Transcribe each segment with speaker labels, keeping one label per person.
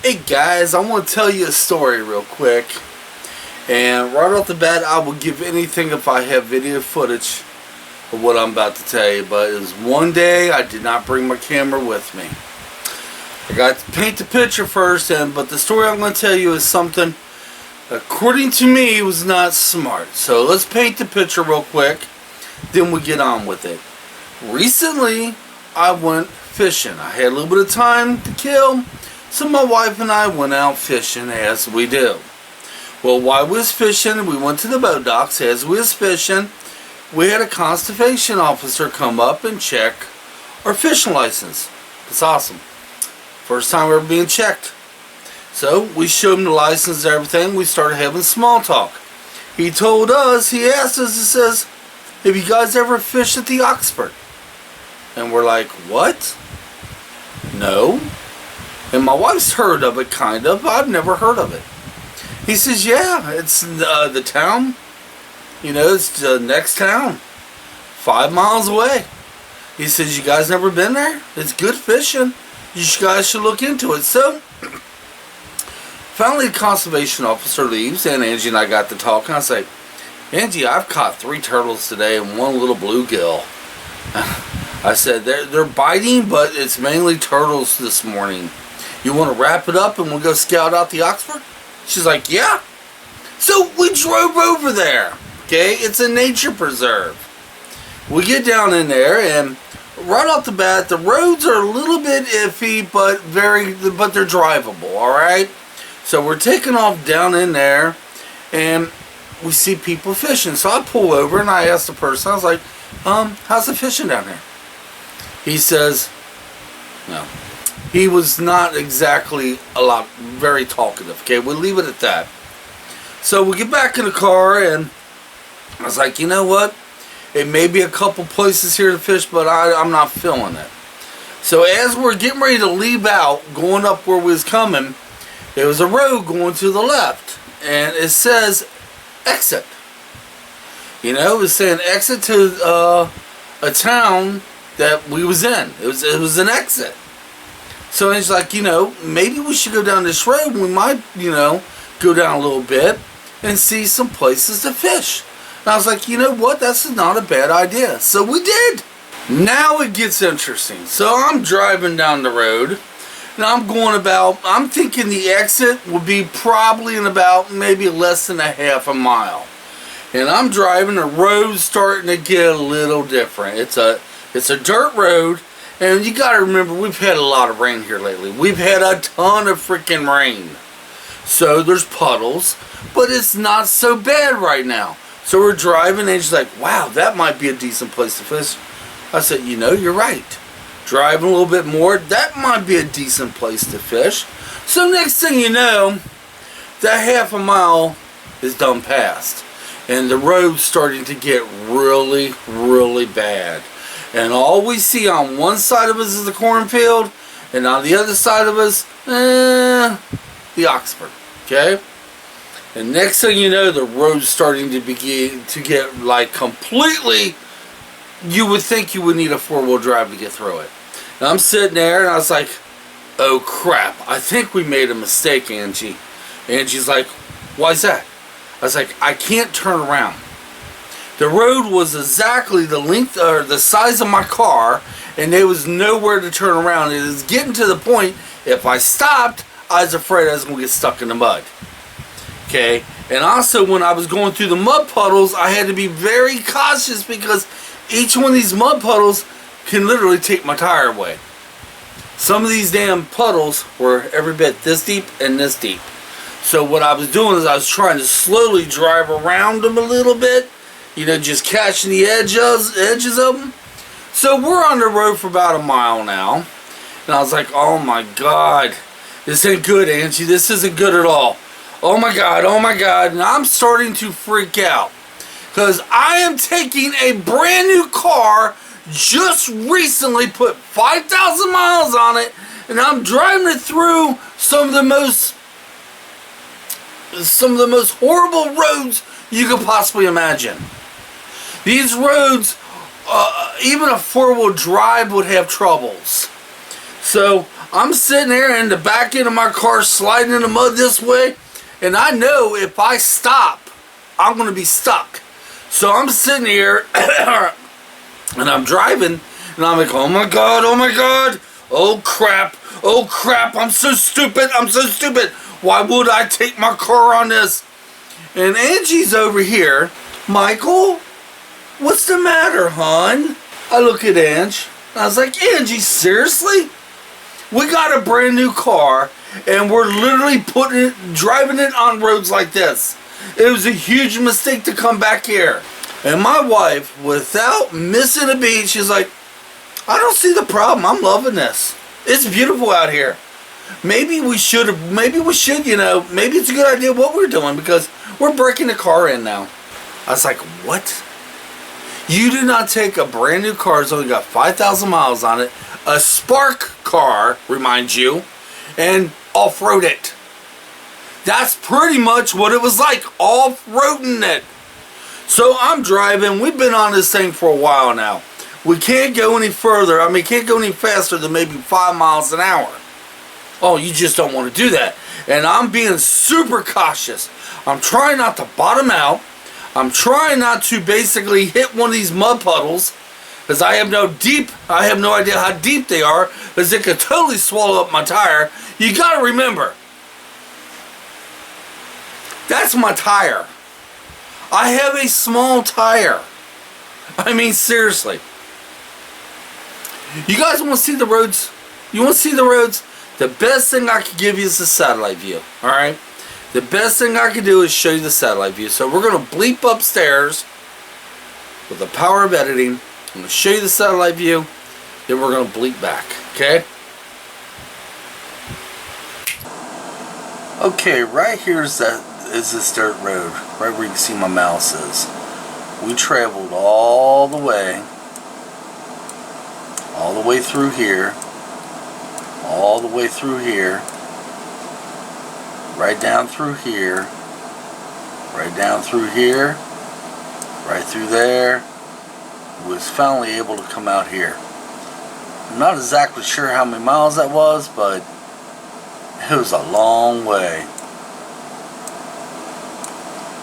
Speaker 1: Hey guys, I want to tell you a story real quick. And right off the bat, I will give anything if I have video footage of what I'm about to tell you. But it was one day I did not bring my camera with me. I got to paint the picture first, but the story I'm going to tell you is something, according to me, was not smart. So let's paint the picture real quick, then we get on with it. Recently, I went fishing. I had a little bit of time to kill. So my wife and I went out fishing as we do. Well, while we was fishing, we went to the boat docks. As we was fishing, we had a conservation officer come up and check our fishing license. It's awesome. First time we were being checked. So we showed him the license and everything. We started having small talk. He told us, he asked us, he says, "Have you guys ever fished at the Oxford?" And we're like, "What? No." And my wife's heard of it, kind of. I've never heard of it. He says, "Yeah, it's the town. You know, it's the next town. 5 miles away." He says, "You guys never been there? It's good fishing. You guys should look into it." So, finally the conservation officer leaves, and Angie and I got to talking. I say, "Angie, I've caught 3 turtles today and 1 little bluegill." I said, they're biting, but it's mainly turtles this morning. You want to wrap it up and we'll go scout out the Oxford?" She's like, "Yeah." So we drove over there. Okay, it's a nature preserve. We get down in there, and right off the bat, the roads are a little bit iffy, but they're drivable. All right. So we're taking off down in there, and we see people fishing. So I pull over and I ask the person. I was like, "How's the fishing down here?" He says, no. He was not exactly very talkative. Okay, we'll leave it at that. So we get back in the car, and I was like, "You know what? It may be a couple places here to fish, but I'm not feeling it." So as we're getting ready to leave out, going up where we was coming, there was a road going to the left, and it says exit. You know, it was saying exit to a town that we was in. It was an exit. So he's like, maybe we should go down this road. We might, go down a little bit and see some places to fish. And I was like, you know what? That's not a bad idea. So we did. Now it gets interesting. So I'm driving down the road, and I'm thinking the exit will be probably in about maybe less than a half a mile. And I'm driving, the road's starting to get a little different. It's a dirt road. And you gotta remember, we've had a lot of rain here lately. We've had a ton of freaking rain. So there's puddles, but it's not so bad right now. So we're driving, and she's like, "Wow, that might be a decent place to fish." I said, "You're right. Driving a little bit more, that might be a decent place to fish." So next thing you know, that half a mile is done past. And the road's starting to get really, really bad. And all we see on one side of us is the cornfield, and on the other side of us, the Oxford. Okay? And next thing you know, the road's starting to begin to get like completely, you would think you would need a 4-wheel drive to get through it. And I'm sitting there, and I was like, "Oh crap, I think we made a mistake, Angie." Angie's like, "Why's that?" I was like, "I can't turn around." The road was exactly the length or the size of my car, and there was nowhere to turn around. It was getting to the point, if I stopped, I was afraid I was going to get stuck in the mud. Okay? And also, when I was going through the mud puddles, I had to be very cautious, because each one of these mud puddles can literally take my tire away. Some of these damn puddles were every bit this deep and this deep. So what I was doing is I was trying to slowly drive around them a little bit, just catching the edges of them. So we're on the road for about a mile now. And I was like, "Oh my God, this ain't good, Angie. This isn't good at all. Oh my God, oh my God." And I'm starting to freak out, because I am taking a brand new car, just recently put 5,000 miles on it, and I'm driving it through some of the most horrible roads you could possibly imagine. These roads, even a 4-wheel drive would have troubles. So I'm sitting there in the back end of my car sliding in the mud this way, and I know if I stop, I'm going to be stuck. So I'm sitting here and I'm driving, and I'm like, oh my God, oh crap, I'm so stupid, why would I take my car on this? And Angie's over here. Michael, what's the matter, hon? I look at Ange, and I was like, Angie, seriously? We got a brand new car, and we're literally driving it on roads like this. It was a huge mistake to come back here. And my wife, without missing a beat, she's like, I don't see the problem. I'm loving this. It's beautiful out here. Maybe we should, maybe it's a good idea what we're doing, because we're breaking the car in now. I was like, what? You did not take a brand new car that's only got 5,000 miles on it, a Spark car, remind you, and off-road it. That's pretty much what it was like, off-roading it. So I'm driving. We've been on this thing for a while now. We can't go any further. I mean, can't go any faster than maybe 5 miles an hour. Oh, you just don't want to do that. And I'm being super cautious. I'm trying not to bottom out. I'm trying not to basically hit one of these mud puddles, because I have no idea how deep they are, because it could totally swallow up my tire. You got to remember, that's my tire. I have a small tire. I mean, seriously. You guys want to see the roads? You want to see the roads? The best thing I could give you is the satellite view. Alright? The best thing I can do is show you the satellite view. So we're going to bleep upstairs with the power of editing. I'm going to show you the satellite view. Then we're going to bleep back. Okay? Okay, right here is this dirt road. Right where you can see my mouse is. We traveled all the way through here. All the way through here. Right down through here. Right down through here. Right through there. Was finally able to come out here. I'm not exactly sure how many miles that was, but it was a long way.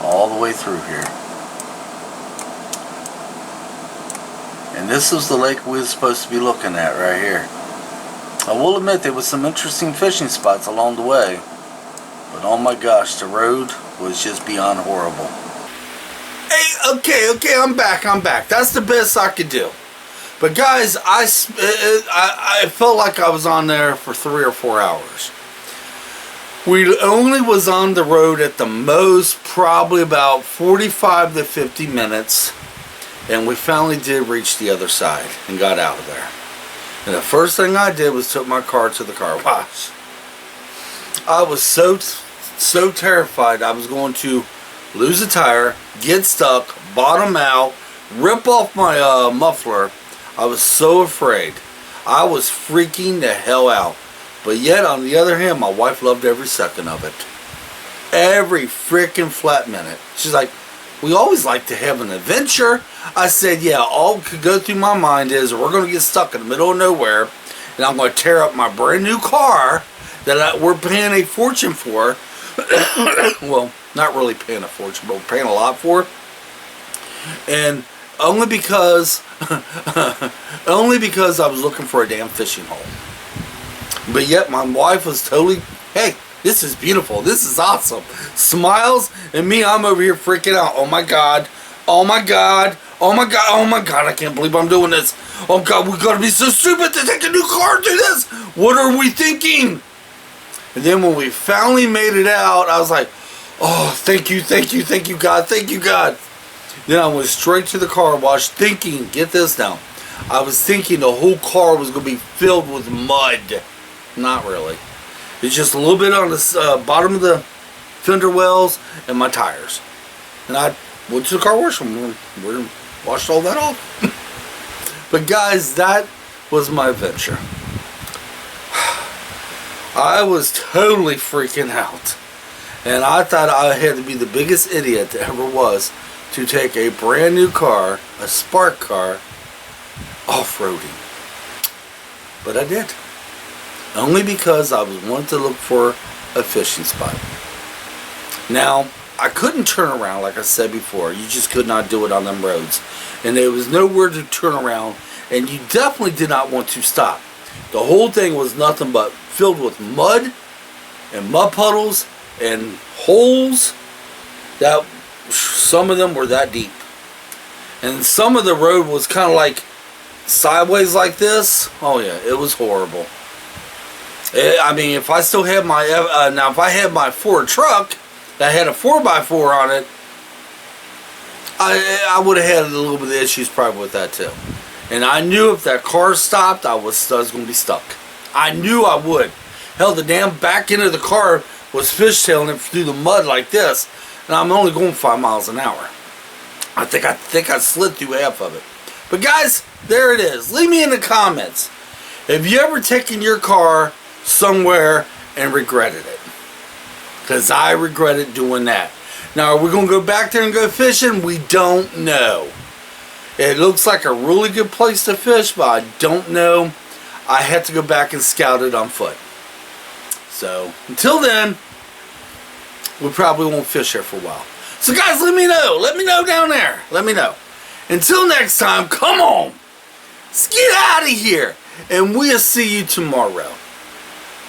Speaker 1: All the way through here. And this is the lake we were supposed to be looking at right here. I will admit there was some interesting fishing spots along the way. But oh my gosh, the road was just beyond horrible. Hey, okay, I'm back. That's the best I could do. But guys, I felt like I was on there for 3 or 4 hours. We only was on the road at the most probably about 45 to 50 minutes. And we finally did reach the other side and got out of there. And the first thing I did was took my car to the car wash. I was so terrified I was going to lose a tire, get stuck, bottom out, rip off my muffler. I was so afraid. I was freaking the hell out. But yet, on the other hand, my wife loved every second of it. Every freaking flat minute. She's like, we always like to have an adventure. I said, yeah, all could go through my mind is we're going to get stuck in the middle of nowhere, and I'm going to tear up my brand new car that we're paying a fortune for. Well, not really paying a fortune, but we're paying a lot for. And only because I was looking for a damn fishing hole. But yet my wife was totally, hey, this is beautiful. This is awesome. Smiles, and me, I'm over here freaking out. Oh my God. Oh my God. Oh my God. Oh my God. I can't believe I'm doing this. Oh God, we gotta be so stupid to take a new car and do this. What are we thinking? And then when we finally made it out, I was like, oh, thank you, God, thank you, God. Then I went straight to the car wash thinking, get this now, I was thinking the whole car was going to be filled with mud. Not really. It's just a little bit on the bottom of the fender wells and my tires. And I went to the car wash and we washed all that off. But guys, that was my adventure. I was totally freaking out. And I thought I had to be the biggest idiot that ever was to take a brand new car, a Spark car, off-roading. But I did. only because I was wanting to look for a fishing spot. Now, I couldn't turn around, like I said before. You just could not do it on them roads. And there was nowhere to turn around, and you definitely did not want to stop. The whole thing was nothing but filled with mud and mud puddles and holes that some of them were that deep. And some of the road was kind of like sideways like this. Oh yeah, it was horrible. I mean, if I still had my now, if I had my Ford truck that had a 4x4 on it, I would have had a little bit of issues probably with that too. And I knew if that car stopped, I was going to be stuck. I knew I would. Hell, the damn back end of the car was fishtailing it through the mud like this, and I'm only going 5 miles an hour. I think I slid through half of it. But guys, there it is. Leave me in the comments. Have you ever taken your car somewhere and regretted it? Because I regretted doing that. Now, are we going to go back there and go fishing? We don't know. It looks like a really good place to fish, but I don't know. I had to go back and scout it on foot. So, until then, we probably won't fish there for a while. So guys, let me know. Let me know down there. Let me know. Until next time, come on. Let's get out of here. And we'll see you tomorrow.